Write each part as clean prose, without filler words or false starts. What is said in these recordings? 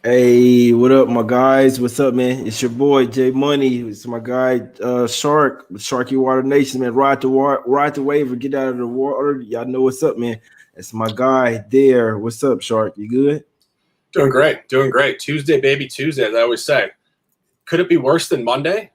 Hey, what up, my guys? What's up, man? It's your boy Jay Money. It's my guy Shark, Sharky Water Nation, man. Ride the wave or get out of the water. Y'all know what's up, man. That's my guy there. What's up, Shark? You good? Doing great, doing great. Tuesday, baby, Tuesday, as I always say. Could it be worse than Monday?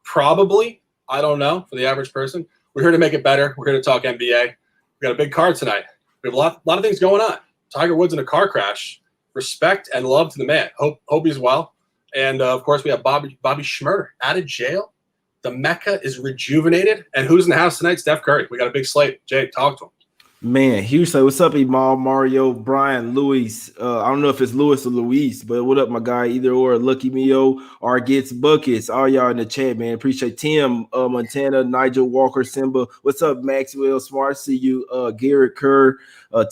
Probably. I don't know for the average person. We're here to make it better. We're here to talk NBA. We got a big card tonight. We have a lot of things going on. Tiger Woods in a car crash. Respect and love to the man. Hope he's well. And, of course, we have Bobby Schmurder out of jail. The Mecca is rejuvenated. And who's in the house tonight? Steph Curry. We got a big slate. Jay, talk to him. Man, huge. So what's up, Imal, Mario, Brian, Luis? I don't know if it's Luis or Luis, but what up, my guy? Either or, Lucky Mio or Gets Buckets. All y'all in the chat, man. Appreciate Tim, Montana, Nigel Walker, Simba. What's up, Maxwell Smart? See you, Garrett Kerr,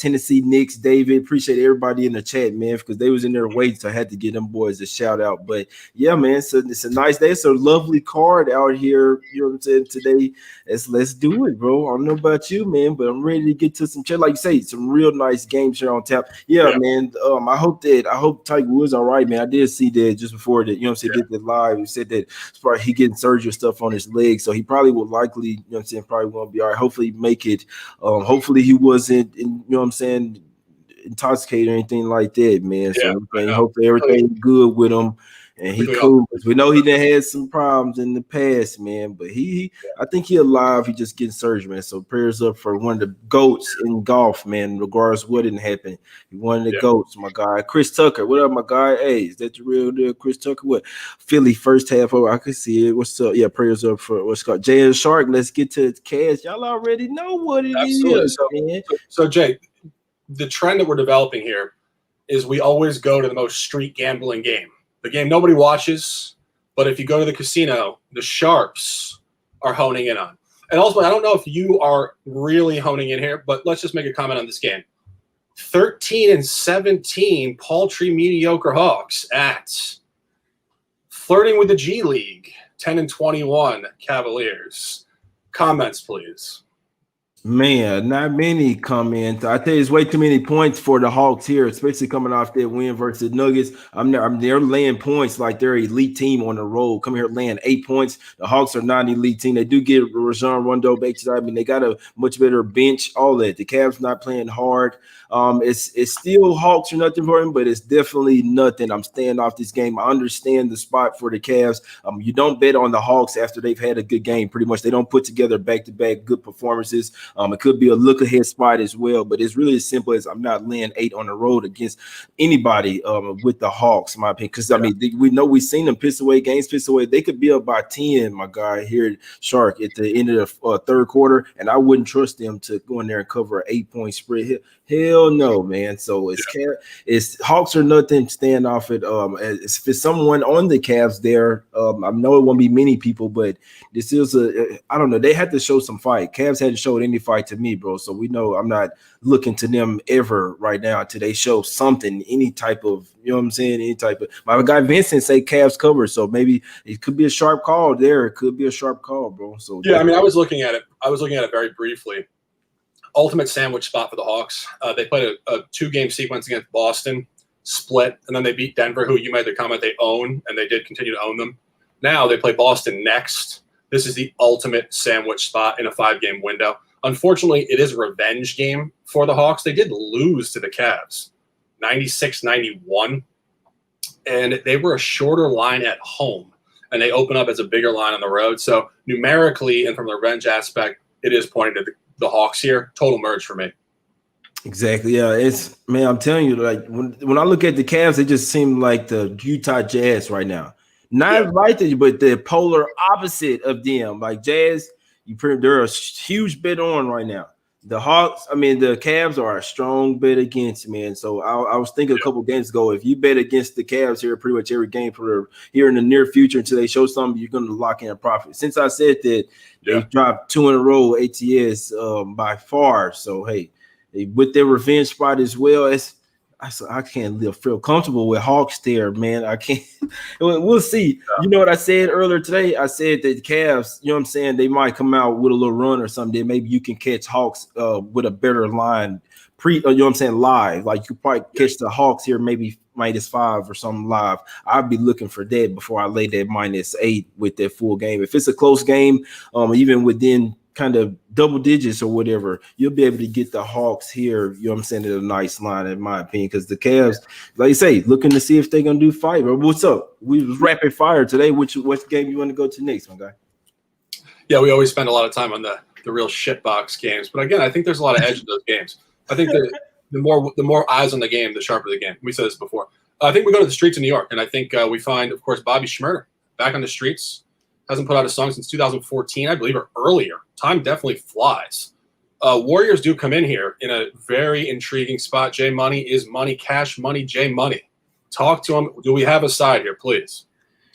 Tennessee Knicks, David. Appreciate everybody in the chat, man, because they was in there waiting, so I had to give them boys a shout out. But yeah, man, so it's a nice day. It's a lovely card out here. You know what I'm saying? Today, let's do it, bro. I don't know about you, man, but I'm ready to get to some chat, like you say, some real nice games here on tap. Yeah. Man. I hope Tiger Woods all right, man. I did see that just before that, you know what I'm saying, did the live. He said that he getting surgery stuff on his leg, so he probably will likely, you know what I'm saying, probably won't be all right. Hopefully make it. Hopefully he wasn't you know what I'm saying, intoxicated or anything like that, man. So hopefully everything good with him. And he cool. We know he done had some problems in the past, man. But I think he alive. He just getting surgery, man. So prayers up for one of the GOATs in golf, man. Regardless of what didn't happen, he one of the GOATs, my guy. Chris Tucker, what up, my guy? Hey, is that the real deal, Chris Tucker? What Philly first half over? I can see it. What's up? Yeah, prayers up for what's called Jay and Shark. Let's get to the cash. Y'all already know what it is, man. So Jay, the trend that we're developing here is we always go to the most street gambling game. The game nobody watches, but if you go to the casino, the sharps are honing in on. And also, I don't know if you are really honing in here, but let's just make a comment on this game. 13-17, paltry, mediocre Hawks at flirting with the G League. 10-21, Cavaliers. Comments, please. Man, not many comments. I think it's way too many points for the Hawks here, especially coming off that win versus Nuggets. They're laying points like they're an elite team on the road. Come here laying 8 points. The Hawks are not an elite team. They do get Rajon Rondo back. I mean, they got a much better bench. All that. The Cavs not playing hard. It's still Hawks or nothing for him, but it's definitely nothing. I'm staying off this game. I understand the spot for the Cavs. You don't bet on the Hawks after they've had a good game. Pretty much, they don't put together back-to-back good performances. It could be a look-ahead spot as well, but it's really as simple as I'm not laying 8 on the road against anybody with the Hawks, in my opinion. Because, I mean, we know we've seen them piss away games. They could be up by 10, my guy, here at Shark at the end of the third quarter, and I wouldn't trust them to go in there and cover an 8-point spread. Hell no, man. So it's Hawks or nothing. Stand off it. If it's someone on the Cavs there, I know it won't be many people, but this is I don't know. They had to show some fight. Cavs hadn't showed any fight to me, bro. So we know I'm not looking to them ever right now until they show something, any type of, you know what I'm saying? Any type of, my guy Vincent say Cavs cover. So maybe it could be a sharp call there. It could be a sharp call, bro. So yeah, I mean, I was looking at it very briefly. Ultimate sandwich spot for the Hawks. They played a 2-game sequence against Boston, split, and then they beat Denver, who you made the comment they own, and they did continue to own them. Now they play Boston next. This is the ultimate sandwich spot in a 5-game window. Unfortunately, it is a revenge game for the Hawks. They did lose to the Cavs, 96-91, and they were a shorter line at home, and they open up as a bigger line on the road. So numerically and from the revenge aspect, it is pointing to the Hawks here. Total merge for me. Exactly. Yeah, man, I'm telling you, like when I look at the Cavs, they just seem like the Utah Jazz right now. Not like that, but the polar opposite of them. Like Jazz, they're a huge bet on right now. The Hawks, the Cavs are a strong bet against, man. So I was thinking a couple games ago, if you bet against the Cavs here, pretty much every game for here in the near future until they show something, you're going to lock in a profit. Since I said that, they've dropped 2 in a row ATS by far. So, hey, with their revenge spot as well, I can't feel comfortable with Hawks there, man. I can't. We'll see. You know what I said earlier today? I said that the Cavs, you know what I'm saying, they might come out with a little run or something. Maybe you can catch Hawks with a better line you know what I'm saying, live. Like you could probably catch the Hawks here maybe -5 or something live, I'd be looking for that before I lay that -8 with that full game. If it's a close game, even within kind of double digits or whatever, you'll be able to get the Hawks here, you know what I'm saying, at a nice line, in my opinion, because the Cavs, like you say, looking to see if they're going to do fight. But what's up? We was rapid fire today. What game you want to go to next, my guy? Yeah, we always spend a lot of time on the real shitbox games. But again, I think there's a lot of edge in those games. I think that the more eyes on the game, the sharper the game. We said this before. I think we go to the streets of New York, and I think we find, of course, Bobby Shmurda back on the streets. Hasn't put out a song since 2014, I believe, or earlier. Time definitely flies. Warriors do come in here in a very intriguing spot. J Money is money, cash money, J Money. Talk to him. Do we have a side here, please?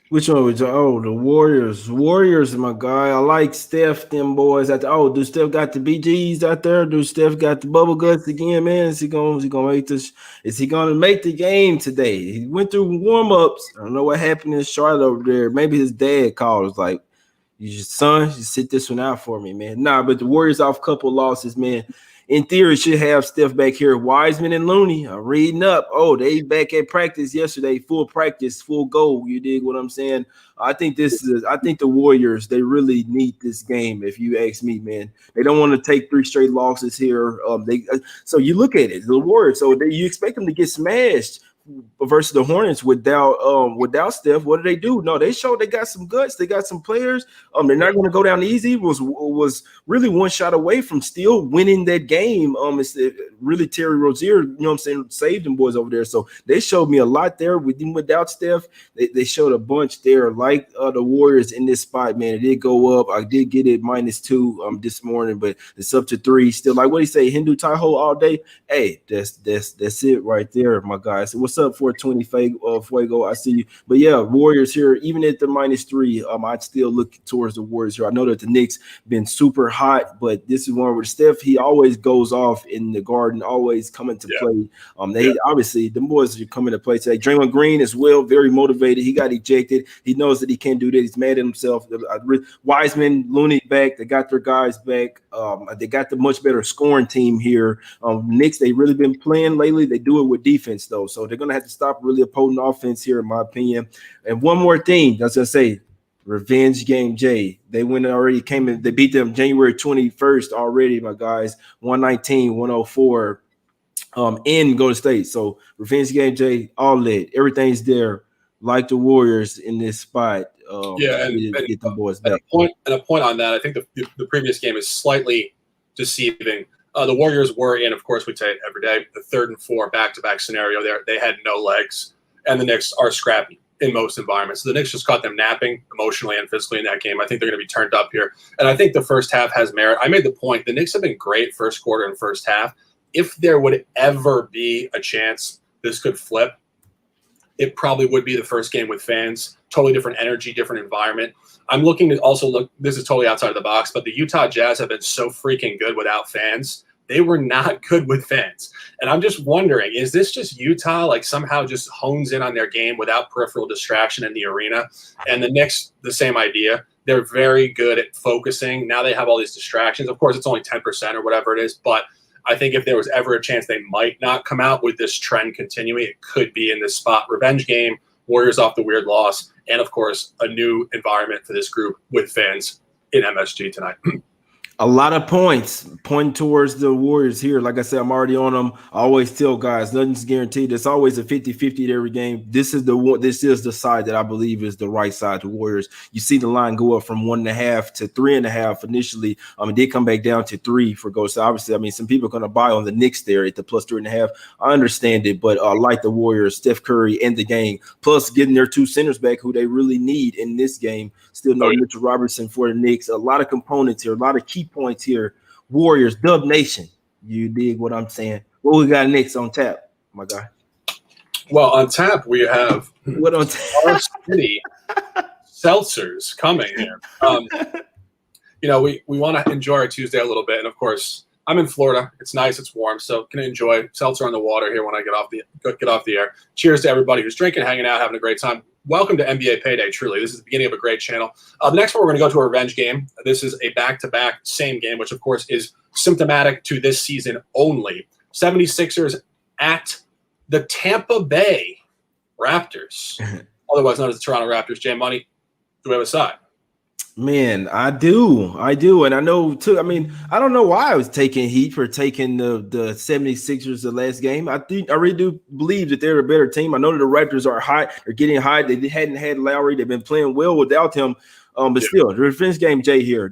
Which one was the Warriors? Warriors, my guy. I like Steph, them boys. Do Steph got the BGs out there? Do Steph got the bubble guts again, man? Is he gonna make this? Is he gonna make the game today? He went through warm-ups. I don't know what happened in Charlotte over there. Maybe his dad called. Was like, "You son, you sit this one out for me, man." Nah, but the Warriors off a couple losses, man. In theory, should have Steph back here. Wiseman and Looney are reading up. Oh, they back at practice yesterday. Full practice, full go. You dig what I'm saying? I think the Warriors, they really need this game, if you ask me, man. They don't want to take 3 straight losses here. So you look at it, the Warriors. So you expect them to get smashed versus the Hornets without Steph. What do? No, they showed they got some guts. They got some players. They're not going to go down easy. Was really one shot away from still winning that game. It's really Terry Rozier, you know what I'm saying, saved them boys over there. So they showed me a lot there without Steph. They showed a bunch there, like the Warriors in this spot, man. It did go up. I did get it -2 this morning, but it's up to 3. Still, like what he say, Hindu Taiho all day. Hey, that's it right there, my guy. So what's up, 420 Fuego? I see you. But yeah, Warriors here, even at the -3, I'd still look towards the Warriors here. I know that the Knicks been super hot, but this is one where Steph, he always goes off in the Garden, always coming to play. Obviously, the boys are coming to play today. Draymond Green as well, very motivated. He got ejected. He knows that he can't do that. He's mad at himself. Wiseman, Looney back. They got their guys back. They got the much better scoring team here. Knicks, they really been playing lately. They do it with defense, though. So they're going to have to stop really a potent offense here, in my opinion. And one more thing, I was going to say, revenge game, Jay. They came in. They beat them January 21st already, my guys. 119-104 in Golden State. So revenge game, Jay, all lit. Everything's there, like the Warriors in this spot. And get them boys back. A point on that, I think the previous game is slightly deceiving. The Warriors were in, of course, we say it every day, the 3rd and 4 back-to-back scenario there. They had no legs, and the Knicks are scrappy in most environments. So the Knicks just caught them napping emotionally and physically in that game. I think they're going to be turned up here. And I think the first half has merit. I made the point, the Knicks have been great first quarter and first half. If there would ever be a chance this could flip, it probably would be the first game with fans. Totally different energy, different environment. I'm looking to also look, this is totally outside of the box, but the Utah Jazz have been so freaking good without fans. They were not good with fans. And I'm just wondering, is this just Utah like somehow just hones in on their game without peripheral distraction in the arena? And the Knicks, the same idea. They're very good at focusing. Now they have all these distractions. Of course, it's only 10% or whatever it is, but I think if there was ever a chance they might not come out with this trend continuing, it could be in this spot. Revenge game, Warriors off the weird loss, and, of course, a new environment for this group with fans in MSG tonight. A lot of points pointing towards the Warriors here. Like I said, I'm already on them. I always tell guys, nothing's guaranteed. It's always a 50-50 at every game. This is the side that I believe is the right side, the Warriors. You see the line go up from 1.5 to 3.5 initially. It did come back down to 3 for Ghost. So obviously, some people are going to buy on the Knicks there at the plus 3.5. I understand it, but I like the Warriors, Steph Curry, and the game. Plus getting their 2 centers back who they really need in this game. Still no Mitchell Robertson for the Knicks. A lot of components here, a lot of key points here. Warriors, Dub Nation. You dig what I'm saying? What we got next on tap, my guy? Well, on tap, we have what on tap? Our City Seltzers coming here. We want to enjoy our Tuesday a little bit. And, of course, I'm in Florida. It's nice. It's warm. So can enjoy seltzer on the water here when I get off the air. Cheers to everybody who's drinking, hanging out, having a great time. Welcome to NBA Payday, truly. This is the beginning of a great channel. The next one, we're going to go to a revenge game. This is a back-to-back same game, which, of course, is symptomatic to this season only. 76ers at the Tampa Bay Raptors, otherwise known as the Toronto Raptors. Jam Money, do we have a side? Man, I do. And I know too. I mean, I don't know why I was taking heat for taking the 76ers the last game. I really do believe that they're a better team. I know that the Raptors are hot, they're getting hot. They hadn't had Lowry, they've been playing well without him. But still, the revenge game, Jay here.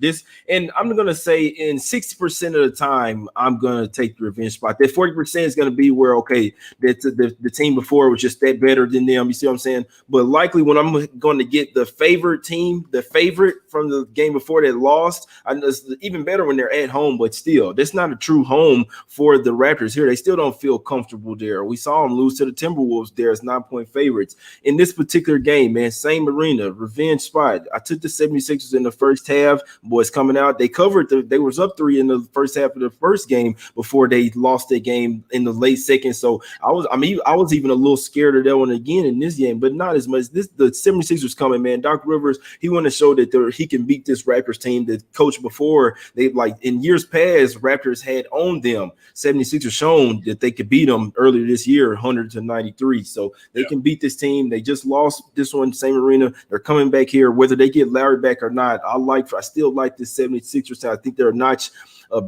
And I'm gonna say in 60% of the time, I'm gonna take the revenge spot. That 40% is gonna be where the team before was just that better than them. You see what I'm saying? But likely when I'm going to get the favorite team, the favorite from the game before that lost, I know it's even better when they're at home. But still, that's not a true home for the Raptors here. They still don't feel comfortable there. We saw them lose to the Timberwolves there as 9-point favorites in this particular game. Man, same arena, revenge spot. I took the 76ers in the first half. Boys coming out, they covered. They was up 3 in the first half of the first game before they lost that game in the late second. So I was even a little scared of that one again in this game, but not as much. The 76ers coming, man. Doc Rivers, he want to show that he can beat this Raptors team that coach before. They like in years past, Raptors had owned them. 76ers shown that they could beat them earlier this year, 100-93. So they can beat this team. They just lost this one, same arena. They're coming back here, whether they get Larry back or not. I still like this 76ers. I think they're a notch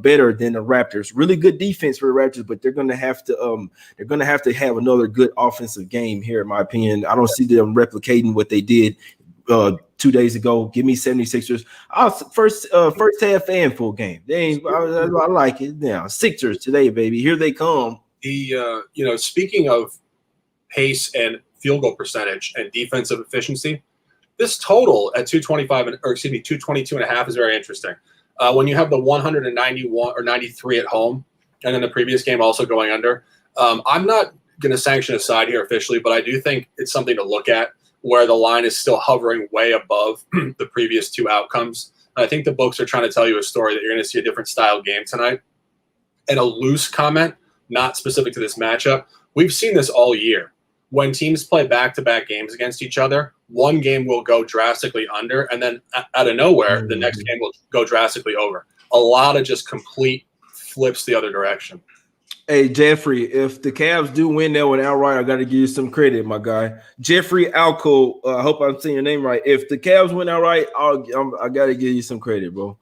better than the Raptors. Really good defense for the Raptors, but they're going to have to have another good offensive game here, in my opinion. I don't see them replicating what they did 2 days ago. Give me 76ers. First half and full game. I like it now. Sixers today, baby. Here they come. Speaking of pace and field goal percentage and defensive efficiency, this total at 222 and a half is very interesting. When you have the 191 or 93 at home, and then the previous game also going under, I'm not going to sanction a side here officially, but I do think it's something to look at where the line is still hovering way above the previous two outcomes. And I think the books are trying to tell you a story that you're going to see a different style game tonight. And a loose comment, not specific to this matchup, we've seen this all year. When teams play back-to-back games against each other, one game will go drastically under, and then out of nowhere, the next game will go drastically over. A lot of just complete flips the other direction. Hey, Jeffrey, if the Cavs do win that one outright, I got to give you some credit, my guy. Jeffrey Alco, I hope I'm saying your name right. If the Cavs win outright, I got to give you some credit, bro.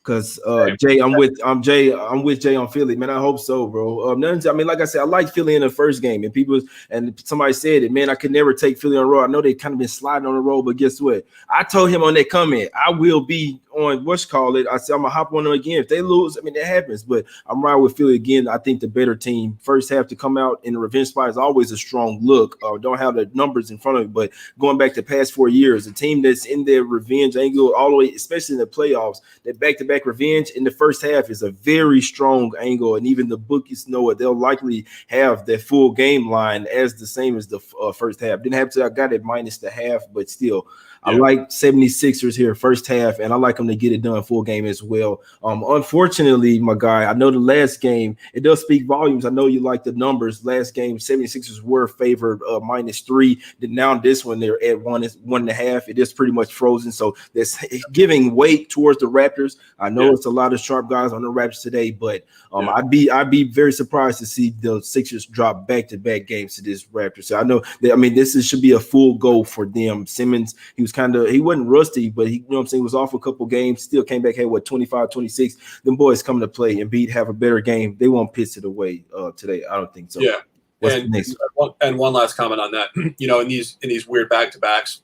Because Jay, I'm with Jay on Philly, man. I hope so, bro. Like I said, I like Philly in the first game, and somebody said it, man. I could never take Philly on the road. I know they kind of been sliding on the road, but guess what? I told him on that comment, I will be on I said I'm gonna hop on them again if they lose. I mean, that happens, but I'm riding with Philly again. I think the better team. First half to come out in the revenge spot is always a strong look. Don't have the numbers in front of me, but going back to the past 4 years, a team that's in their revenge angle all the way, especially in the playoffs, that back-to-back revenge in the first half is a very strong angle, and even the bookies know it. They'll likely have their full game line as the same as the first half. Didn't have to. I got it minus the half, but still. I like 76ers here first half, and I like them to get it done full game as well. Unfortunately, my guy, I know the last game, it does speak volumes. I know you like the numbers. Last game, 76ers were favored -3. Now this one, they're at 1.5. It is pretty much frozen, so that's giving weight towards the Raptors. I know it's a lot of sharp guys on the Raptors today, but I'd be very surprised to see the Sixers drop back-to-back games to this Raptors. So I know that, this should be a full go for them. Simmons, he wasn't rusty, but he was off a couple games, still came back, had 25, 26. Them boys coming to play and have a better game. They won't piss it away today. I don't think so. Yeah. And one last comment on that. In these weird back-to-backs,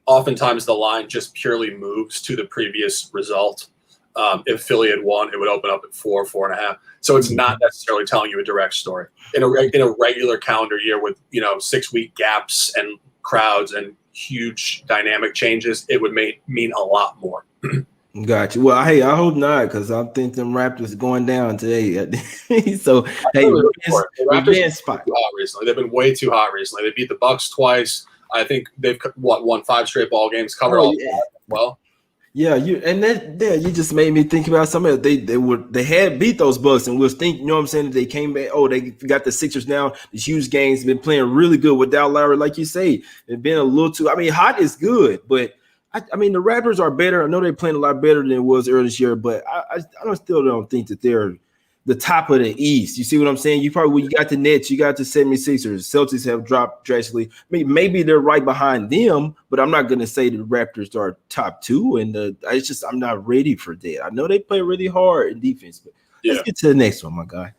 oftentimes the line just purely moves to the previous result. If Philly had won, it would open up at 4.5. So it's not necessarily telling you a direct story. In a regular calendar year with 6-week gaps and crowds and huge dynamic changes, it would mean a lot more. Gotcha. Well, hey, I hope not, because I think them Raptors going down today. So, hey, Raptors spot. Recently, they've been way too hot recently. They beat the Bucks twice. I think they've won 5 straight ball games, covered all well. Yeah, you just made me think about something. They had beat those Bucks, and we'll think, that they came back. Oh, they got the Sixers now. These huge games, been playing really good without Lowry, like you say. They've been a little too. Hot is good, but the Raptors are better. I know they're playing a lot better than it was earlier this year, but I still don't think that they're the top of the East. You see what I'm saying? You got the Nets, you got the 76ers. Celtics have dropped drastically. I mean, maybe they're right behind them, but I'm not going to say the Raptors are top 2. And it's just I'm not ready for that. I know they play really hard in defense, but let's get to the next one, my guy.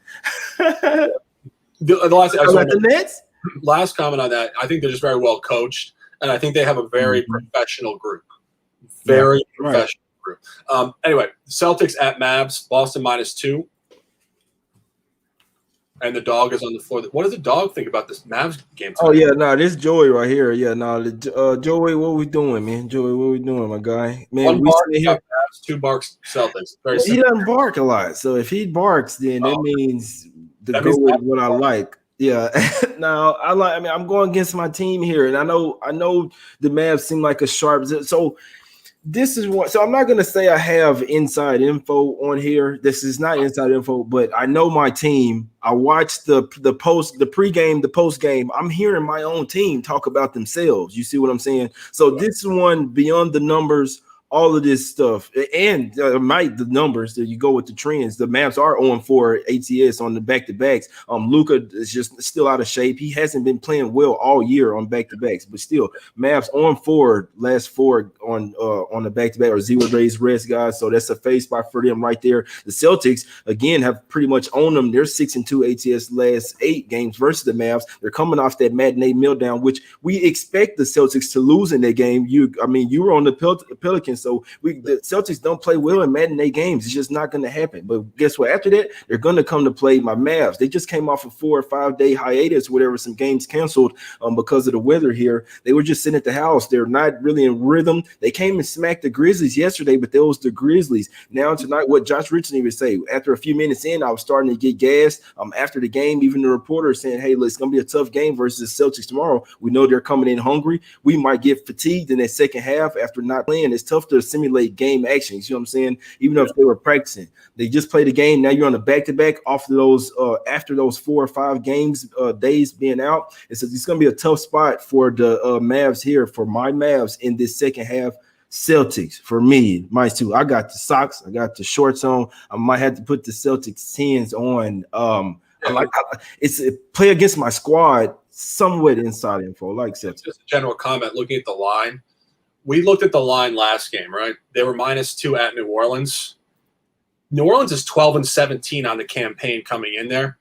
the Nets. Last comment on that, I think they're just very well coached, and I think they have a very professional group. Very professional group. Anyway, Celtics at Mavs, Boston -2. And the dog is on the floor. What does the dog think about this Mavs game tonight? Oh, yeah, this Joey right here. Yeah, Joey, what we doing, man? Joey, what we doing, my guy? Man, One bark, Mavs, 2 barks, Celtics. He doesn't bark a lot. So if he barks, then that means go with what I like. Yeah. Now, I'm going against my team here, and I know the Mavs seem like a sharp. So this is what. So I'm not going to say I have inside info on here. This is not inside info, but I know my team. I watched the pregame, the postgame. I'm hearing my own team talk about themselves. You see what I'm saying? So this one beyond the numbers. All of this stuff, and the numbers that you go with the trends. The Mavs are 0-4 ATS on the back-to-backs. Luka is just still out of shape. He hasn't been playing well all year on back-to-backs, but still, Mavs 0-4 last 4 on the back-to-back or 0 days rest, guys. So that's a face spot for them right there. The Celtics again have pretty much owned them. They're 6-2 ATS last 8 games versus the Mavs. They're coming off that matinee meltdown, which we expect the Celtics to lose in that game. You were on the Pelicans. So the Celtics don't play well in matinee games. It's just not going to happen. But guess what? After that, they're going to come to play my Mavs. They just came off a 4 or 5 day hiatus, whatever, some games canceled because of the weather here. They were just sitting at the house. They're not really in rhythm. They came and smacked the Grizzlies yesterday, but that was the Grizzlies. Now tonight, what Josh Richardson would say, after a few minutes in, I was starting to get gassed. After the game, even the reporter saying, hey, look, it's going to be a tough game versus the Celtics tomorrow. We know they're coming in hungry. We might get fatigued in that second half after not playing. It's tough to simulate game action. You see what I'm saying? Even if they were practicing, they just played a game. Now you're on the back-to-back after those 4 or 5 games days being out. It's going to be a tough spot for the Mavs here, for my Mavs in this second half. Celtics for me, mine too. I got the socks, I got the shorts on. I might have to put the Celtics 10s on. It's play against my squad, somewhat inside info, like Celtics. Just a general comment looking at the line. We looked at the line last game, right? They were -2 at New Orleans. New Orleans is 12-17 on the campaign coming in there.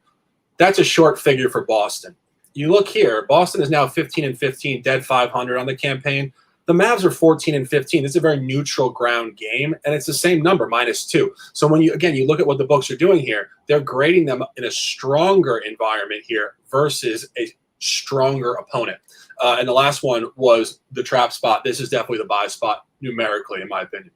That's a short figure for Boston. You look here, Boston is now 15-15, dead 500 on the campaign. The Mavs are 14-15. It's a very neutral ground game, and it's the same number, -2. So when you look at what the books are doing here, they're grading them in a stronger environment here versus a stronger opponent. And the last one was the trap spot. This is definitely the buy spot numerically, in my opinion.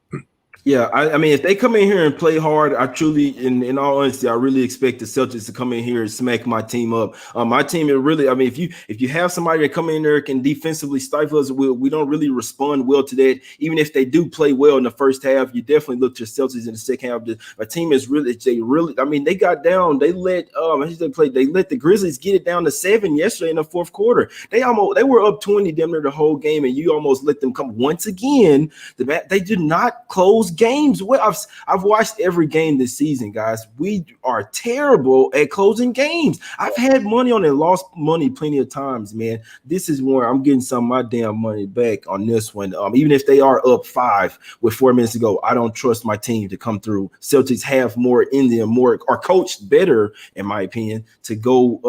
Yeah, I mean, if they come in here and play hard, I truly, in all honesty, I really expect the Celtics to come in here and smack my team up. My team, if you have somebody that come in there and can defensively stifle us, we don't really respond well to that. Even if they do play well in the first half, you definitely look to Celtics in the second half. My team is they got down. They let the Grizzlies get it down to 7 yesterday in the fourth quarter. They were up 20 damn near the whole game, and you almost let them come once again. They did not close games. Well, I've watched every game this season, guys. We are terrible at closing games. I've had money on it, lost money plenty of times, man. This is where I'm getting some of my damn money back on this one. Even if they are up 5 with 4 minutes to go, I don't trust my team to come through. Celtics have more in them, are coached better, in my opinion, to go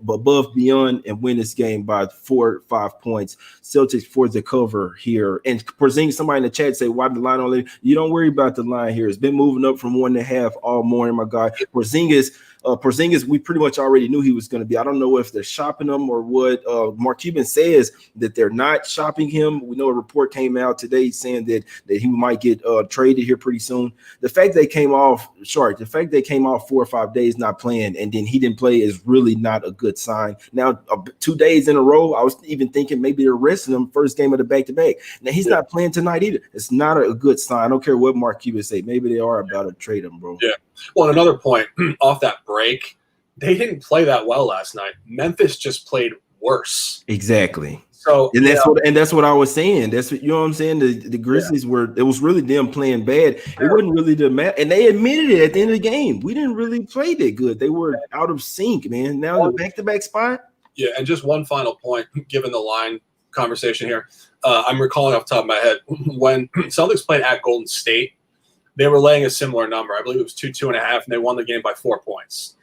above, beyond, and win this game by 4 or 5 points. Celtics for the cover here. And Porzingis, somebody in the chat say, why the line only? You don't worry about the line here. It's been moving up from 1.5 all morning, my guy. Porzingis, we pretty much already knew he was going to be. I don't know if they're shopping him or what. Mark Cuban says that they're not shopping him. We know a report came out today saying that he might get traded here pretty soon. The fact they came off 4 or 5 days not playing and then he didn't play is really not a good sign. Now, 2 days in a row, I was even thinking maybe they're resting him first game of the back-to-back. Now, he's not playing tonight either. It's not a good sign. I don't care what Mark Cuban say. Maybe they are about to trade him, bro. Yeah. Well, another point off that break, they didn't play that well last night. Memphis just played worse. Exactly. So And that's what I was saying. That's what, you know what I'm saying. The Grizzlies were, it was really them playing bad. It wasn't really the matter, and they admitted it at the end of the game. We didn't really play that good. They were out of sync, man. Now the back-to-back spot. Yeah, and just one final point, given the line conversation here, I'm recalling off the top of my head when Celtics played at Golden State, they were laying a similar number. I believe it was 2.5, and they won the game by 4 points.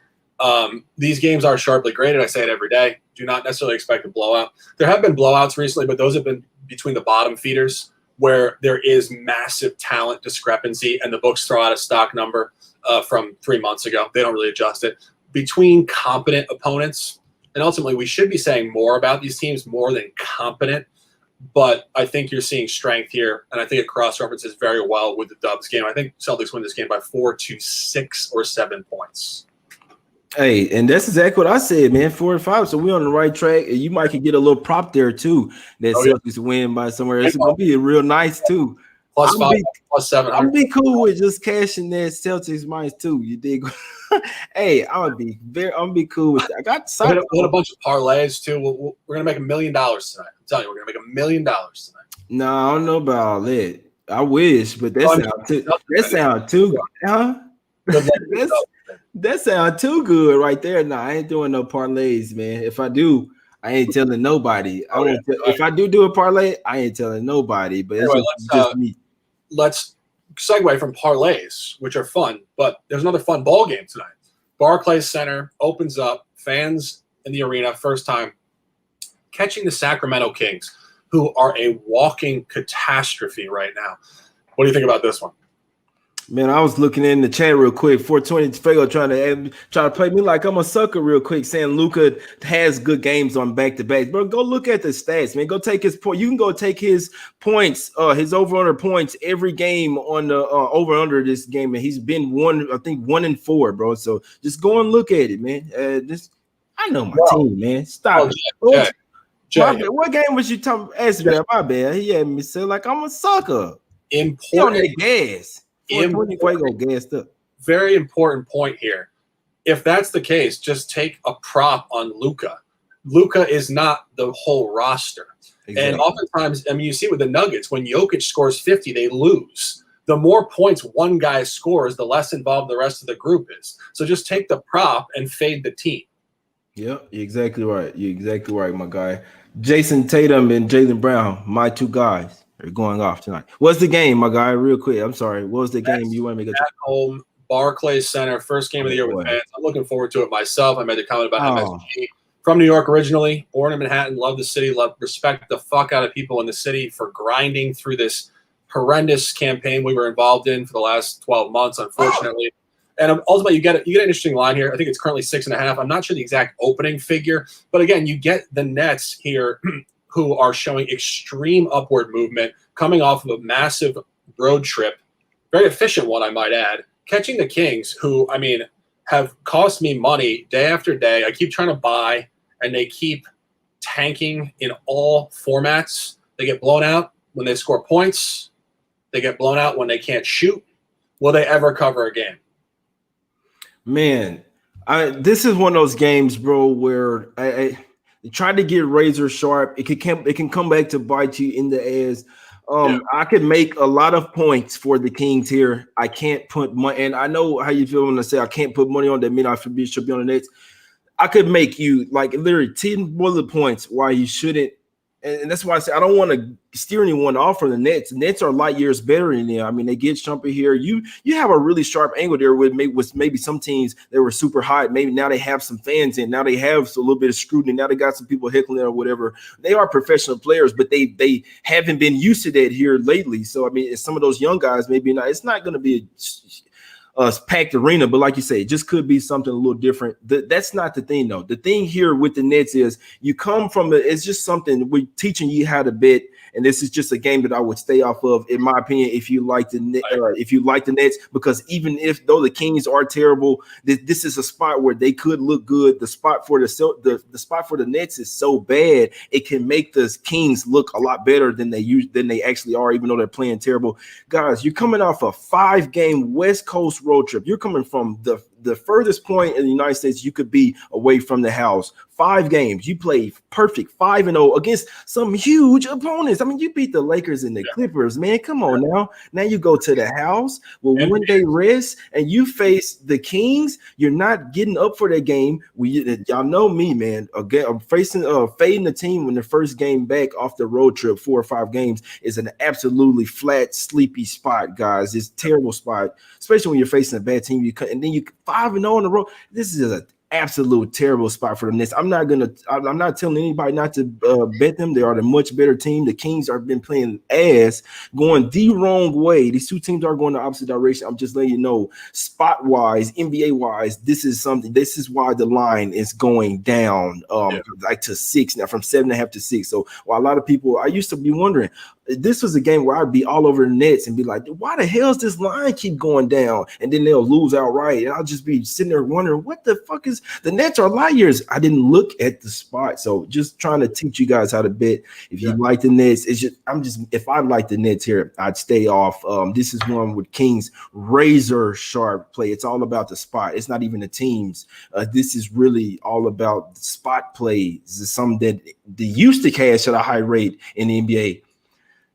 These games are sharply graded. I say it every day. Do not necessarily expect a blowout. There have been blowouts recently, but those have been between the bottom feeders where there is massive talent discrepancy, and the books throw out a stock number from 3 months ago. They don't really adjust it. Between competent opponents, and ultimately we should be saying more about these teams more than competent, but I think you're seeing strength here, and I think it cross-references very well with the Dubs game. I think Celtics win this game by 4 to 6 or 7 points. Hey, and that's exactly what I said, man. 4 and 5, so we're on the right track. And you might could get a little prop there too. That Celtics win by somewhere. It's gonna be real nice too. +5, +7. I'm be cool with just cashing that Celtics -2. You dig? Hey, I'm be cool with that. I got a bunch of parlays too. We're gonna make $1 million tonight. I'm telling you, we're gonna make $1 million tonight. No, I don't know about all that. I wish, but that sound too, huh? That sounds too good right there. No, I ain't doing no parlays, man. If I do, I ain't telling nobody. If I do a parlay, I ain't telling nobody. But anyway, it's just me. Let's segue from parlays, which are fun, but there's another fun ball game tonight. Barclays Center opens up, fans in the arena, first time, catching the Sacramento Kings, who are a walking catastrophe right now. What do you think about this one? Man, I was looking in the chat real quick. 420 Fago trying to play me like I'm a sucker real quick, saying Luka has good games on back-to-backs. Bro, go look at the stats, man. Go take his point. You can go take his points, his over-under points every game on the over-under this game, and he's been 1 and 4, bro. So just go and look at it, man. I know my team, man. Stop it. What game was you talking? My bad. He had me say like I'm a sucker. Important gas. Gassed up. Very important point here. If that's the case, just take a prop on Luka. Luka is not the whole roster. Exactly. And oftentimes, I mean, you see with the Nuggets, when Jokic scores 50, they lose. The more points one guy scores, the less involved the rest of the group is. So just take the prop and fade the team. Yeah, you're exactly right. You're exactly right, my guy. Jason Tatum and Jaylen Brown, my two guys, are going off tonight. What's the game, my guy? Real quick. I'm sorry. What was the game you want me to get at home? Barclays Center, first game of the year with fans. I'm looking forward to it myself. I made a comment about MSG. From New York originally, born in Manhattan, love the city, respect the fuck out of people in the city for grinding through this horrendous campaign we were involved in for the last 12 months, unfortunately. And ultimately, you get an interesting line here. I think it's currently 6.5. I'm not sure the exact opening figure, but again, you get the Nets here who are showing extreme upward movement, coming off of a massive road trip, very efficient one, I might add, catching the Kings, who, I mean, have cost me money day after day. I keep trying to buy, and they keep tanking in all formats. They get blown out when they score points. They get blown out when they can't shoot. Will they ever cover a game? Man, this is one of those games, bro, where I try to get razor sharp. It can come back to bite you in the ass. I could make a lot of points for the Kings here. I can't put money, and I know how you feel when I say I can't put money on that. Mean I should be on the Nets. I could make you like literally 10 bullet points why you shouldn't. And that's why I say I don't want to steer anyone off from the Nets. The Nets are light years better than them. I mean, they get Shumpert here. You have a really sharp angle there with maybe some teams that were super hot. Maybe now they have some fans in. Now they have a little bit of scrutiny. Now they got some people heckling or whatever. They are professional players, but they haven't been used to that here lately. So I mean, some of those young guys maybe not. It's not going to be a packed arena, but like you say, it just could be something a little different. That's not the thing, though. The thing here with the Nets is you come from it's just something we're teaching you how to bet, and this is just a game that I would stay off of, in my opinion. If you like the Nets, because even though the Kings are terrible, this is a spot where they could look good. The spot for the Nets is so bad it can make the Kings look a lot better than they actually are, even though they're playing terrible. Guys, you're coming off a 5-game West Coast road trip. You're coming from the furthest point in the United States you could be away from the house 5 games. You played perfect 5-0 against some huge opponents. I mean, you beat the Lakers and the Clippers, man. Come on now. Now you go to the house with 1 day rest and you face the Kings. You're not getting up for that game. Y'all know me, man. Again, I'm fading the team when the first game back off the road trip, 4 or 5 games, is an absolutely flat, sleepy spot, guys. It's a terrible spot, especially when you're facing a bad team. And then you 5-0 in a row. This is an absolute terrible spot for the Nets. I'm not telling anybody not to bet them. They are the much better team. The Kings have been playing ass, going the wrong way. These 2 teams are going the opposite direction. I'm just letting you know, spot wise, NBA wise, this is why the line is going down like to 6 now, from 7.5 to 6. So while a lot of people, I used to be wondering, this was a game where I'd be all over the Nets and be like, why the hell does this line keep going down? And then they'll lose outright. And I'll just be sitting there wondering, what the fuck is the Nets are liars. I didn't look at the spot. So just trying to teach you guys how to bet. If you like the Nets, if I like the Nets here, I'd stay off. This is one with Kings razor sharp play. It's all about the spot. It's not even the teams. This is really all about the spot play. This is something that they used to cash at a high rate in the NBA.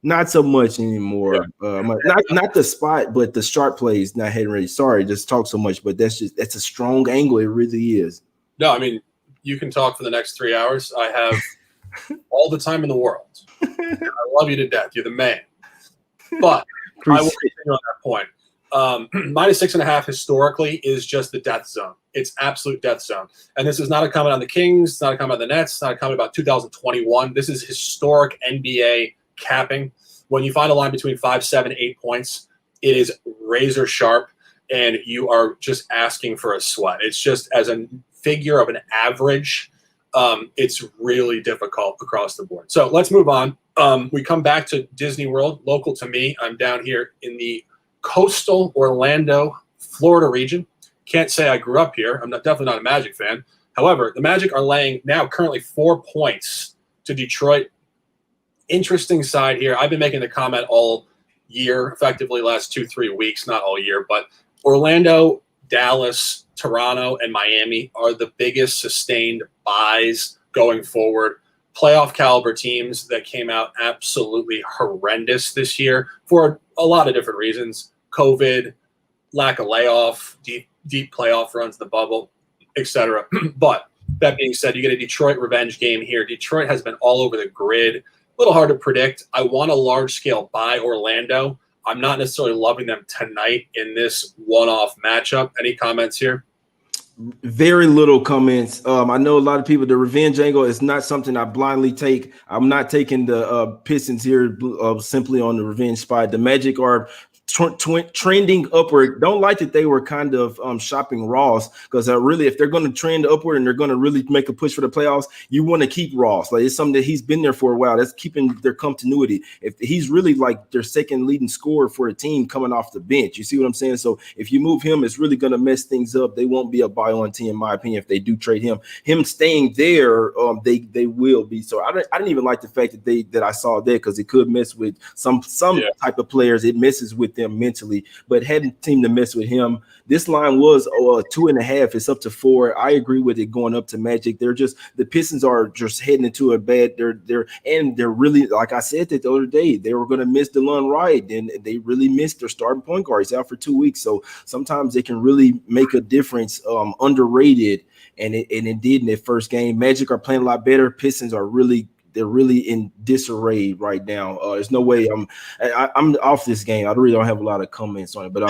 Not so much anymore. Not the spot, but the sharp plays not heading ready. Sorry, just talk so much, but that's a strong angle. It really is. No, I mean, you can talk for the next 3 hours. I have all the time in the world. I love you to death. You're the man. But I will continue on that point. -6.5 historically is just the death zone. It's absolute death zone. And this is not a comment on the Kings. It's not a comment on the Nets. It's not a comment about 2021. This is historic NBA capping. When you find a line between 5, 7, 8 points, it is razor sharp, and you are just asking for a sweat. It's just as a figure of an average, it's really difficult across the board. So let's move on. We come back to Disney World, local to me. I'm down here in the coastal Orlando, Florida region. Can't say I grew up here. I'm definitely not a Magic fan. However, the Magic are laying now currently 4 points to Detroit. Interesting side here. I've been making the comment all year, effectively last 2-3 weeks, not all year, but Orlando, Dallas, Toronto, and Miami are the biggest sustained buys going forward. Playoff caliber teams that came out absolutely horrendous this year for a lot of different reasons. COVID, lack of layoff, deep playoff runs, the bubble, etc. But that being said, you get a Detroit revenge game here. Detroit has been all over the grid. A little hard to predict. I want a large-scale buy Orlando. I'm not necessarily loving them tonight in this one-off matchup. Any comments here? Very little comments. I know a lot of people, the revenge angle is not something I blindly take. I'm not taking the Pistons here simply on the revenge spot. The Magic are trending upward. Don't like that they were kind of shopping Ross, because really, if they're going to trend upward and they're going to really make a push for the playoffs, you want to keep Ross. Like, it's something that he's been there for a while. That's keeping their continuity. If he's really like their second leading scorer for a team coming off the bench, you see what I'm saying? So if you move him, it's really going to mess things up. They won't be a buy on team, in my opinion, if they do trade him. Him staying there, they will be. So I didn't even like the fact that I saw that, because it could mess with some type of players. It messes with them mentally, but hadn't seemed to mess with him. This line was 2.5. It's up to 4. I agree with it going up to Magic. The Pistons are just heading into a bad. They're really, like I said that the other day, they were going to miss DeLon Wright, and they really missed their starting point guard. He's out for 2 weeks, so sometimes they can really make a difference. Underrated, and it did in their first game. Magic are playing a lot better. Pistons are really. They're really in disarray right now. There's no way I'm off this game. I really don't have a lot of comments on it, but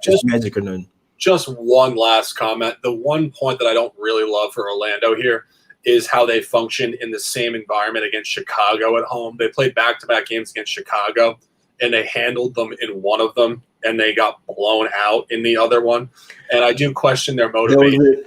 just Magic or none. Just one last comment. The one point that I don't really love for Orlando here is how they functioned in the same environment against Chicago at home. They played back-to-back games against Chicago, and they handled them in one of them, and they got blown out in the other one. And I do question their motivation.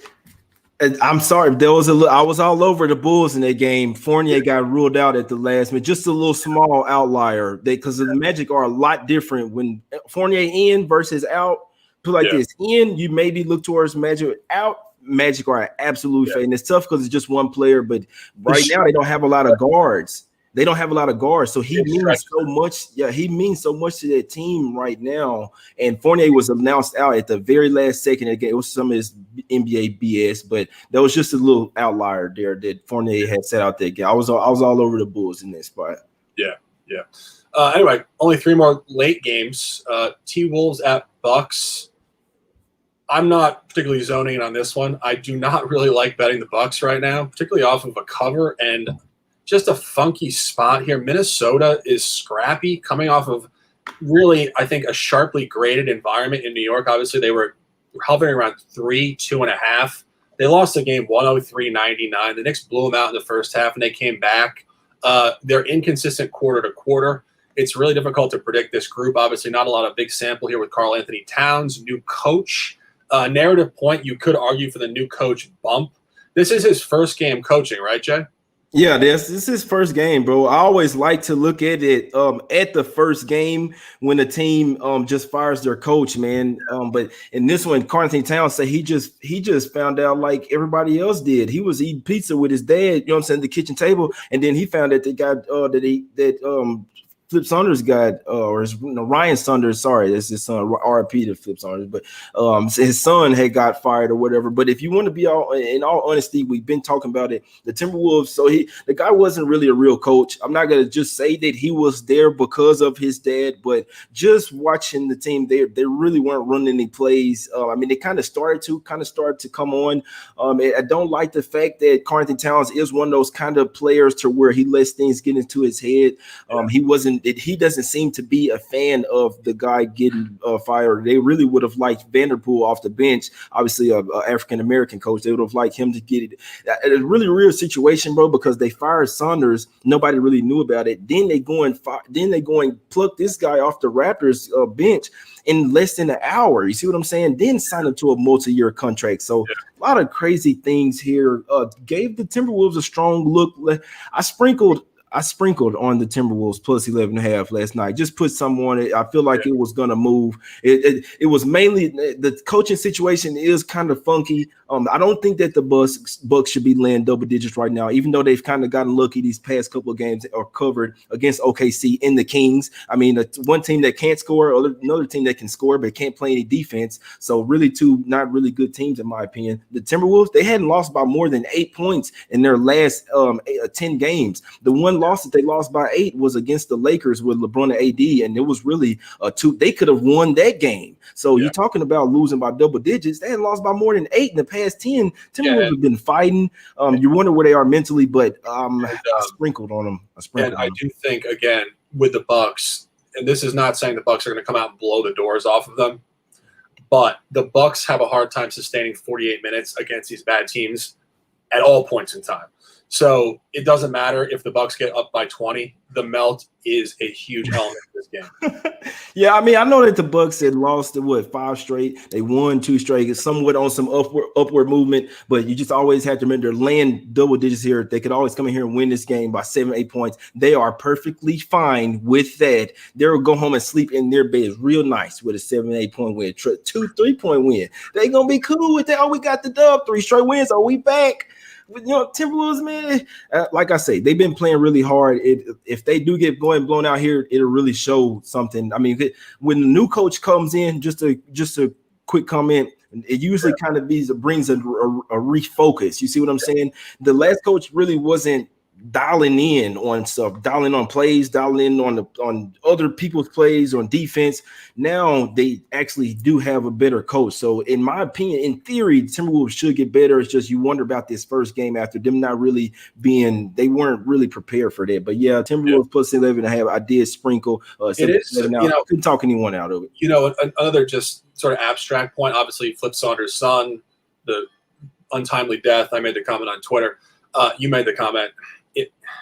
I'm sorry, I was all over the Bulls in that game. Fournier got ruled out at the last minute, just a little small outlier. Because the Magic are a lot different when Fournier in versus out. Put like this: in, you maybe look towards Magic. Out, Magic are absolute fate. And it's tough because it's just one player. But right now they don't have a lot of guards. they don't have a lot of guards, so he It means stretches so much. Yeah, he means so much to that team right now. And Fournier was announced out at the very last second again. It was some of his NBA BS, but that was just a little outlier there that Fournier had set out there. I was all over the Bulls in that spot. Yeah. Anyway, only 3 more late games. T-Wolves at Bucks. I'm not particularly zoning in on this one. I do not really like betting the Bucks right now, particularly off of a cover and just a funky spot here. Minnesota is scrappy, coming off of really, I think, a sharply graded environment in New York. Obviously, they were hovering around 3, 2.5. They lost the game 103-99. The Knicks blew them out in the first half, and they came back. They're inconsistent quarter to quarter. It's really difficult to predict this group. Obviously, not a lot of big sample here with Karl Anthony Towns, new coach. Narrative point, you could argue for the new coach bump. This is his first game coaching, right, Jay? Yeah, this is his first game, bro. I always like to look at it at the first game when the team just fires their coach, man. But in this one, Karl Anthony Towns said he just found out like everybody else did. He was eating pizza with his dad, you know what I'm saying, at the kitchen table, and then he found that they got Flip Saunders got, Ryan Saunders, sorry, that's his son, RIP to Flip Saunders, but his son had got fired or whatever. But if you want to be in all honesty, we've been talking about it. The Timberwolves, the guy wasn't really a real coach. I'm not going to just say that he was there because of his dad, but just watching the team, they really weren't running any plays. They kind of started to come on. I don't like the fact that Karl Anthony Towns is one of those kind of players to where he lets things get into his head. He doesn't seem to be a fan of the guy getting fired. They really would have liked Vanderpool off the bench, obviously a African-American coach. They would have liked him to get it. It's a really real situation, bro, because they fired Saunders. Nobody really knew about it. Then they go and pluck this guy off the Raptors bench in less than an hour. You see what I'm saying? Then sign him to a multi-year contract. So a lot of crazy things here. Gave the Timberwolves a strong look. I sprinkled on the Timberwolves plus 11.5 last night. Just put some on it. I feel like it was going to move. It was mainly the coaching situation is kind of funky. I don't think that the Bucks should be laying double digits right now, even though they've kind of gotten lucky these past couple of games are covered against OKC and the Kings. I mean, one team that can't score, another team that can score but can't play any defense. So really two not really good teams in my opinion. The Timberwolves, they hadn't lost by more than 8 points in their last 10 games. The one loss that they lost by 8 was against the Lakers with LeBron and AD, and it was really they could have won that game. So you're talking about losing by double digits. They hadn't lost by more than 8 in the past 10. Timberwolves have been fighting. You wonder where they are mentally, but I sprinkled on them. I do think, again, with the Bucks, and this is not saying the Bucks are going to come out and blow the doors off of them, but the Bucks have a hard time sustaining 48 minutes against these bad teams at all points in time. So it doesn't matter if the Bucks get up by 20. The melt is a huge element of this game. Yeah, I mean, I know that the Bucks had lost 5 straight. They won 2 straight. It's somewhat on some upward movement, but you just always have to remember they're laying double digits here. They could always come in here and win this game by 7, 8 points. They are perfectly fine with that. They'll go home and sleep in their beds real nice with a 7, 8 point win, 2, 3 point win. They're gonna be cool with that. Oh, we got the dub, 3 straight wins. Are we back? Timberwolves, man, like I say, they've been playing really hard. If they do get blown out here, it'll really show something. I mean, when the new coach comes in, just a quick comment, it usually kind of brings a refocus. You see what I'm saying? The last coach really wasn't dialing in on stuff, dialing on plays, dialing in on other people's plays, on defense. Now they actually do have a better coach. So in my opinion, in theory, Timberwolves should get better. It's just you wonder about this first game after them not really they weren't really prepared for that. But yeah, Timberwolves plus 11.5. I did sprinkle. It is, I couldn't talk anyone out of it. Another just sort of abstract point. Obviously, Flip Saunders' son, the untimely death. I made the comment on Twitter. You made the comment.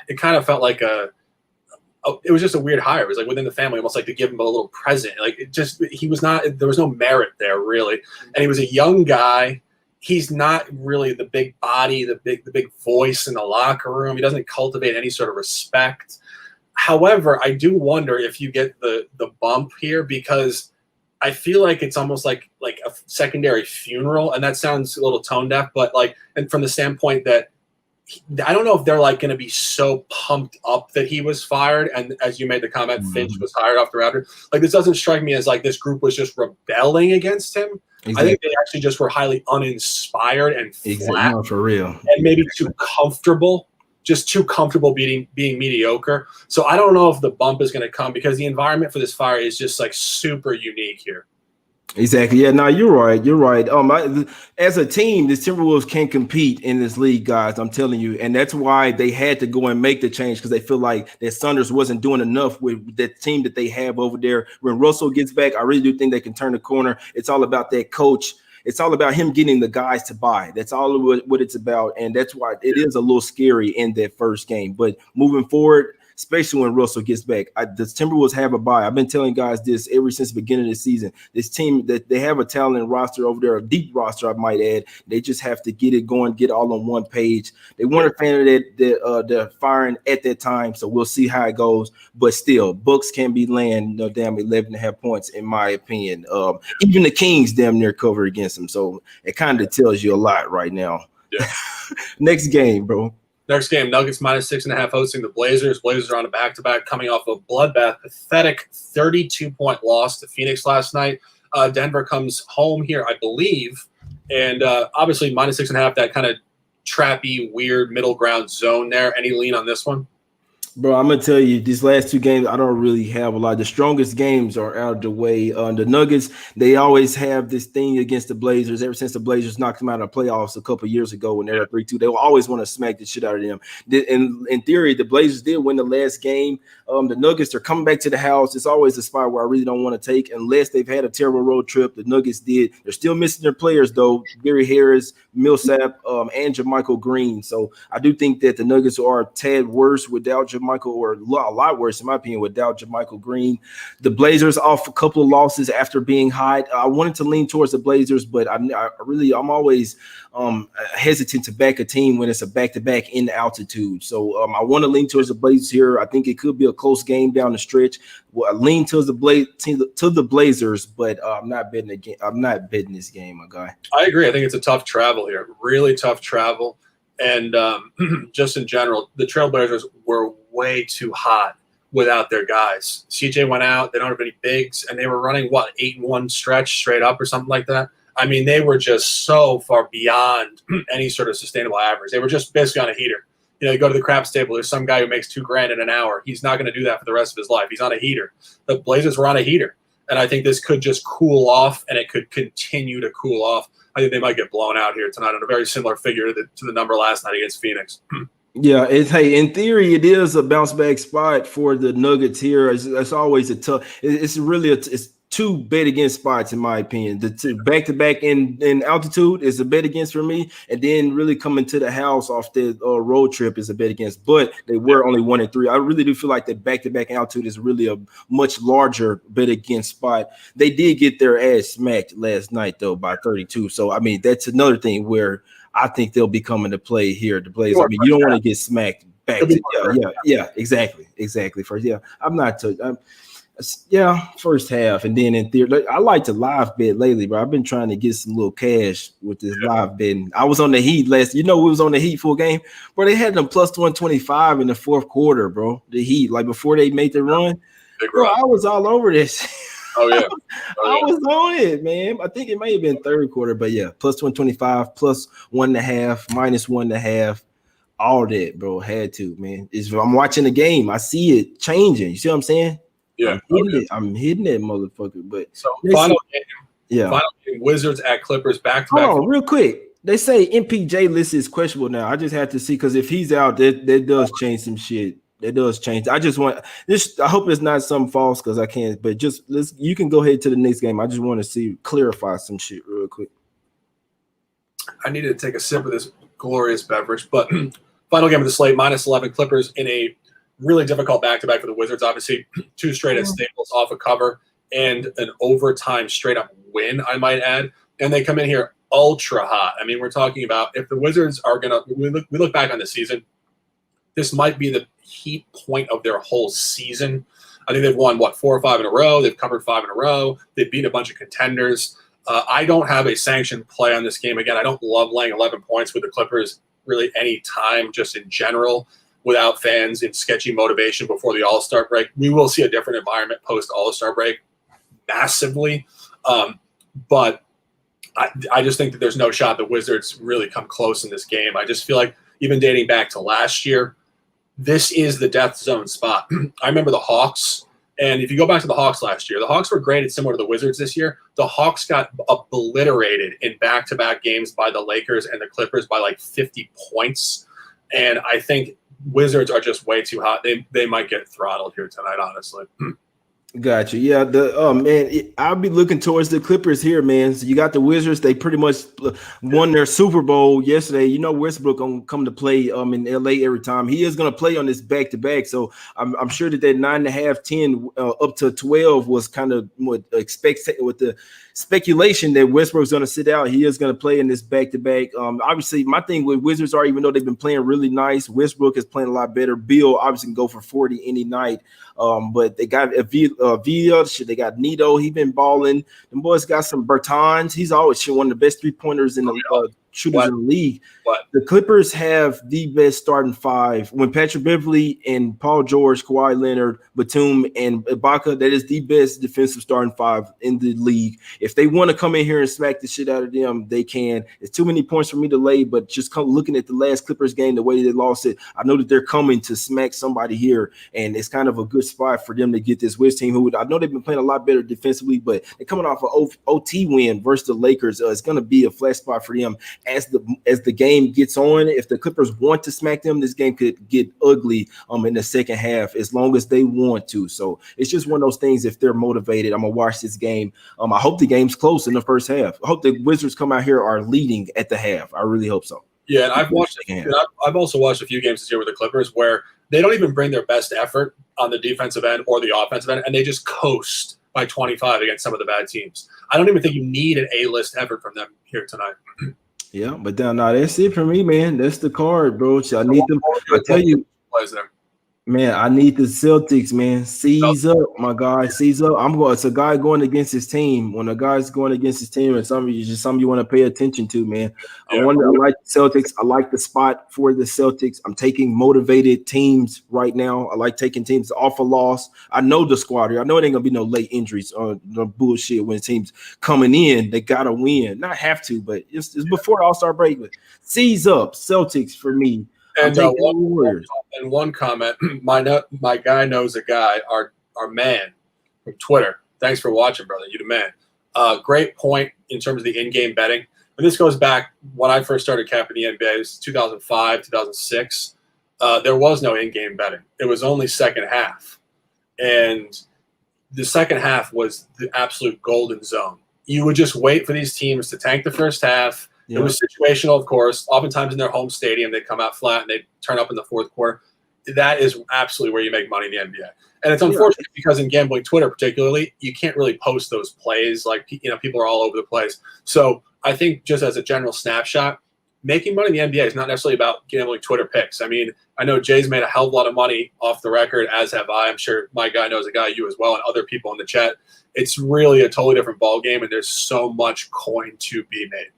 It kind of felt like it was just a weird hire. It was like within the family, almost like to give him a little present. Like there was no merit there really. And he was a young guy. He's not really the big body, the big voice in the locker room. He doesn't cultivate any sort of respect. However, I do wonder if you get the bump here, because I feel like it's almost like a secondary funeral. And that sounds a little tone deaf, but and from the standpoint that I don't know if they're like going to be so pumped up that he was fired. And as you made the comment, Finch was hired off the Raptors. Like, this doesn't strike me as like this group was just rebelling against him. Exactly. I think they actually just were highly uninspired and flat, no, for real, and maybe too comfortable. Just too comfortable being mediocre. So I don't know if the bump is going to come because the environment for this fire is just like super unique here. Exactly. Yeah. No, you're right. You're right. As a team, the Timberwolves can compete in this league, guys. I'm telling you, and that's why they had to go and make the change because they feel like that Saunders wasn't doing enough with the team that they have over there. When Russell gets back, I really do think they can turn the corner. It's all about that coach. It's all about him getting the guys to buy. That's all what it's about, and that's why it is a little scary in that first game. But moving forward, especially when Russell gets back, the Timberwolves have a bye. I've been telling guys this ever since the beginning of the season. This team, that they have a talented roster over there, a deep roster, I might add. They just have to get it going, get all on one page. They weren't a fan of the firing at that time, so we'll see how it goes. But still, Bucks can be laying damn 11.5 points, in my opinion. Even the Kings damn near cover against them, so it kind of tells you a lot right now. Yeah. Next game, bro. Next game, Nuggets -6.5 hosting the Blazers. Blazers are on a back-to-back coming off a bloodbath, pathetic 32-point loss to Phoenix last night. Denver comes home here, I believe. And obviously -6.5, that kind of trappy, weird middle ground zone there. Any lean on this one? Bro, I'm going to tell you, these last two games, I don't really have a lot. The strongest games are out of the way. The Nuggets, they always have this thing against the Blazers. Ever since the Blazers knocked them out of the playoffs a couple of years ago when they were 3-2, they will always want to smack the shit out of them. In theory, the Blazers did win the last game. The Nuggets are coming back to the house. It's always a spot where I really don't want to take unless they've had a terrible road trip. The Nuggets did. They're still missing their players, though. Gary Harris, Millsap, and JaMychal Green. So I do think that the Nuggets are a tad worse without JaMychal, or a lot worse, in my opinion, without JaMychal Green. The Blazers off a couple of losses after being hot. I wanted to lean towards the Blazers, but I'm always hesitant to back a team when it's a back-to-back in altitude. So I want to lean towards the Blazers here. I think it could be a close game down the stretch. Well, I lean towards the Blazers, but I'm not betting again. I'm not betting this game, my guy. I agree. I think it's a tough travel here. Really tough travel. And just in general, the Trailblazers were way too hot without their guys. CJ went out. They don't have any bigs, and they were running, 8-1 stretch straight up or something like that. I mean, they were just so far beyond any sort of sustainable average. They were just basically on a heater. You know, you go to the craps table, there's some guy who makes $2,000 in an hour. He's not going to do that for the rest of his life. He's on a heater. The Blazers were on a heater. And I think this could just cool off, and it could continue to cool off. I think they might get blown out here tonight on a very similar figure to the number last night against Phoenix. Yeah, in theory, it is a bounce back spot for the Nuggets here. It's always a tough. It's two bet against spots, in my opinion. The two back-to-back in altitude is a bet against for me, and then really coming to the house off the road trip is a bet against. But they were only 1-3. I really do feel like that back-to-back altitude is really a much larger bet against spot. They did get their ass smacked last night though by 32. So I mean, that's another thing where I think they'll be coming to play here. The Blazers. I mean, you don't want to get smacked back. Exactly. First half, and then in theory, I like to live bet lately, bro. I've been trying to get some little cash with this live betting. I was on the Heat we was on the Heat full game, bro. They had them plus 125 in the fourth quarter, bro. The Heat, like before they made the run, bro. I was all over this. Oh yeah, I was on it, man. I think it may have been third quarter, but yeah, plus 125, plus 1.5, minus 1.5. All that, bro. Had to, man. I'm watching the game. I see it changing. You see what I'm saying? Yeah, I'm hitting that motherfucker. But so final game, Wizards at Clippers back to back. Hold on, real quick. They say MPJ list is questionable now. I just have to see, because if he's out, that does change some shit. That does change. I just want this. I hope it's not something false, because I can't. But you can go ahead to the next game. I just want to clarify some shit real quick. I needed to take a sip of this glorious beverage, but final game of the slate, -11 Clippers in a really difficult back-to-back for the Wizards. Obviously, two straight at Staples off a cover and an overtime straight-up win, I might add. And they come in here ultra hot. I mean, we're talking about, if the Wizards are going to – we look back on the season, this might be the heat point of their whole season. I think they've won, 4 or 5 in a row. They've covered 5 in a row. They've beat a bunch of contenders. I don't have a sanctioned play on this game. Again, I don't love laying 11 points with the Clippers really any time just in general without fans in sketchy motivation before the All-Star break. We will see a different environment post All-Star break massively. But I just think that there's no shot the Wizards really come close in this game. I just feel like even dating back to last year, this is the death zone spot. I remember the Hawks, and if you go back to the Hawks last year, the Hawks were graded similar to the Wizards this year. The Hawks got obliterated in back-to-back games by the Lakers and the Clippers by like 50 points. And I think Wizards are just way too hot. They might get throttled here tonight, honestly. Gotcha. Yeah. I'll be looking towards the Clippers here, man. So you got the Wizards. They pretty much won their Super Bowl yesterday. You know, Westbrook gonna come to play in LA every time. He is gonna play on this back to back. So I'm sure that 9.5, 10 up to 12 was kind of what expected with the speculation that Westbrook's gonna sit out. He is gonna play in this back to back. Obviously, my thing with Wizards are, even though they've been playing really nice, Westbrook is playing a lot better. Bill obviously can go for 40 any night. But they got Villa, they got Nito. He been balling. The boys got some Bertans. He's always one of the best 3-pointers in the shooters in the league. The Clippers have the best starting five. When Patrick Beverley and Paul George, Kawhi Leonard, Batum, and Ibaka, that is the best defensive starting five in the league. If they want to come in here and smack the shit out of them, they can. It's too many points for me to lay, but just looking at the last Clippers game, the way they lost it, I know that they're coming to smack somebody here, and it's kind of a good spot for them to get this Wiz team, who I know they've been playing a lot better defensively, but they're coming off an OT win versus the Lakers. It's going to be a flat spot for them as the game gets on. If the Clippers want to smack them, this game could get ugly in the second half as long as they want to. So it's just one of those things. If they're motivated, I'm gonna watch this game. I hope the game's close in the first half. I hope the Wizards come out here are leading at the half. I really hope so. Yeah, and I've also watched a few games this year with the Clippers where they don't even bring their best effort on the defensive end or the offensive end, and they just coast by 25 against some of the bad teams. I don't even think you need an A-list effort from them here tonight. Yeah, but now that's it for me, man. That's the card, bro. I need them. I tell you, man, I need the Celtics, man. Seize up, my guy. Seize up. It's a guy going against his team. When a guy's going against his team, and something you want to pay attention to, man. Yeah. I like the Celtics. I like the spot for the Celtics. I'm taking motivated teams right now. I like taking teams off a loss. I know the squad here. I know it ain't gonna be no late injuries or no bullshit when teams coming in. They gotta win. Not have to, but it's before All-Star break. But seize up, Celtics for me. And one comment, my guy knows a guy, our man from Twitter. Thanks for watching, brother. You the man. Great point in terms of the in-game betting. And this goes back when I first started capping the NBA. It was 2005, 2006. There was no in-game betting. It was only second half. And the second half was the absolute golden zone. You would just wait for these teams to tank the first half. Yeah. It was situational, of course. Oftentimes in their home stadium, they'd come out flat and they'd turn up in the fourth quarter. That is absolutely where you make money in the NBA. And it's unfortunate because in gambling Twitter particularly, you can't really post those plays. Like, people are all over the place. So I think just as a general snapshot, making money in the NBA is not necessarily about gambling Twitter picks. I mean, I know Jay's made a hell of a lot of money off the record, as have I. I'm sure my guy knows a guy, you as well, and other people in the chat. It's really a totally different ball game, and there's so much coin to be made.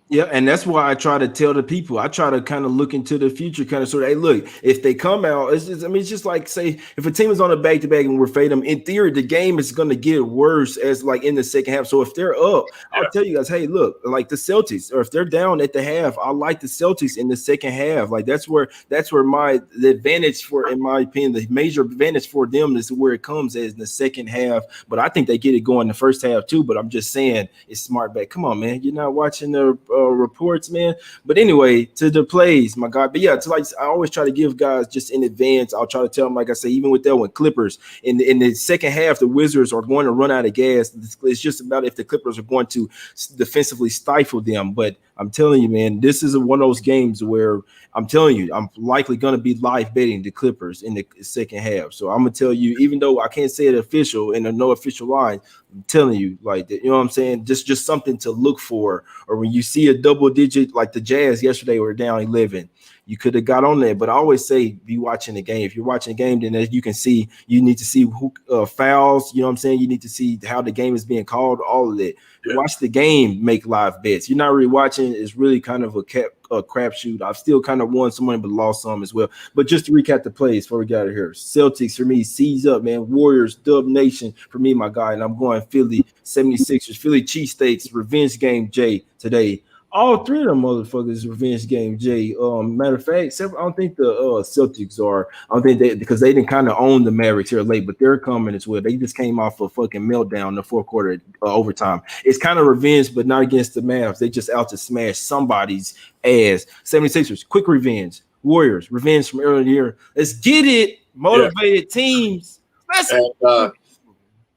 Yeah, and that's why I try to tell the people. I try to kind of look into the future, kind of sort of, hey, look, if they come out, it's just like, say, if a team is on a back-to-back and we're fading them, in theory, the game is going to get worse as like in the second half. So if they're up, I'll tell you guys, hey, look, like the Celtics, or if they're down at the half, I like the Celtics in the second half. Like that's where the advantage for, in my opinion, the major advantage for them is where it comes as in the second half. But I think they get it going in the first half too. But I'm just saying, it's smart bet. Come on, man, you're not watching the reports, man. But anyway, to the plays, my God. But yeah, I always try to give guys just in advance. I'll try to tell them, like I say, even with that one, Clippers in the second half, the Wizards are going to run out of gas. It's just about if the Clippers are going to defensively stifle them. But I'm telling you, man, this is one of those games where I'm telling you, I'm likely going to be live betting the Clippers in the second half. So I'm going to tell you, even though I can't say it official and no official line, I'm telling you, like, you know what I'm saying? Just something to look for. Or when you see a double digit, like the Jazz yesterday were down 11. you could have got on there. But I always say, be watching the game. If you're watching the game, then as you can see, you need to see who fouls. You know what I'm saying? You need to see how the game is being called. All of that. Yeah. Watch the game, make live bets. You're not really watching. It's really kind of a crapshoot. I've still kind of won some money, but lost some as well. But just to recap the plays before we got out of here, Celtics for me, seize up, man. Warriors, Dub Nation for me, my guy, and I'm going Philly 76ers, Philly cheesesteaks, revenge game J today. All three of them motherfuckers revenge game J. Matter of fact, I don't think the Celtics are. I don't think they, because they didn't kind of own the Mavericks here late, but they're coming as well. They just came off a fucking meltdown in the fourth quarter overtime. It's kind of revenge, but not against the Mavs. They just out to smash somebody's ass. 76ers, quick revenge. Warriors, revenge from earlier in the year. Let's get it. Motivated teams.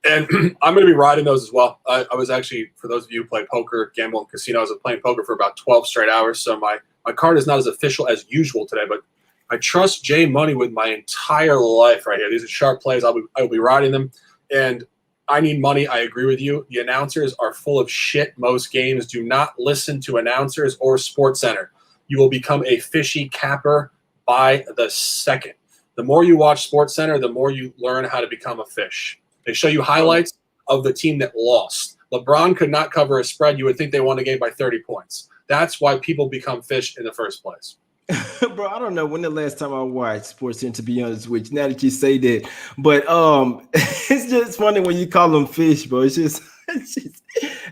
And I'm going to be riding those as well. I was actually, for those of you who play poker, gamble, and casino, I was playing poker for about 12 straight hours. So my card is not as official as usual today, but I trust J Money with my entire life right here. These are sharp plays. I will be riding them. And I need money. I agree with you. The announcers are full of shit most games. Do not listen to announcers or SportsCenter. You will become a fishy capper by the second. The more you watch SportsCenter, the more you learn how to become a fish. They show you highlights of the team that lost. LeBron could not cover a spread. You would think they won the game by 30 points. That's why people become fish in the first place. Bro, I don't know when the last time I watched SportsCenter, to be honest with you. Now that you say that, but it's just funny when you call them fish, bro.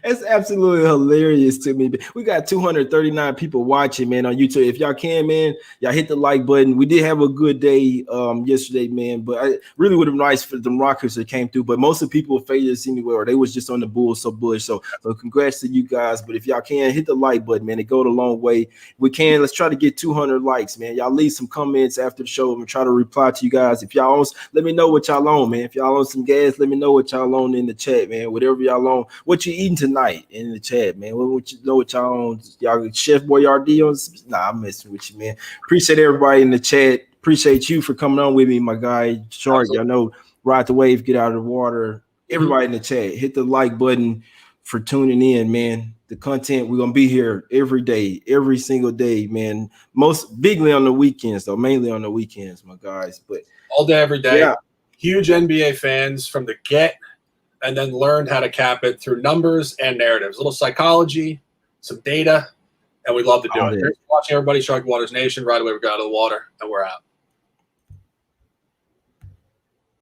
It's absolutely hilarious to me. We got 239 people watching, man, on YouTube. If y'all can, man, y'all hit the like button. We did have a good day yesterday, man, but I really would have been nice for them Rockers that came through. But most of the people faded us anyway, or they was just on the Bulls so bullish. So congrats to you guys. But if y'all can, hit the like button, man. It goes a long way. We can. Let's try to get 200 likes, man. Y'all leave some comments after the show. I'm gonna try to reply to you guys. If y'all own, let me know what y'all own, man. If y'all own some gas, let me know what y'all own in the chat, man. Whatever y'all own, what you eating tonight in the chat, man. What you know what y'all own? Y'all Chef Boyardee on? Nah, I'm messing with you, man. Appreciate everybody in the chat. Appreciate you for coming on with me, my guy. Shark, y'all know, ride the wave, get out of the water. Everybody in the chat, hit the like button for tuning in, man. The content, we're gonna be here every day, every single day, man. Most bigly on the weekends, though, mainly on the weekends, my guys. But all day, every day. Yeah. Huge NBA fans from the get, and then learned how to cap it through numbers and narratives. A little psychology, some data, and we'd love to do it. Thanks for watching, everybody. Shark Waters Nation. Right away, we got out of the water, and we're out.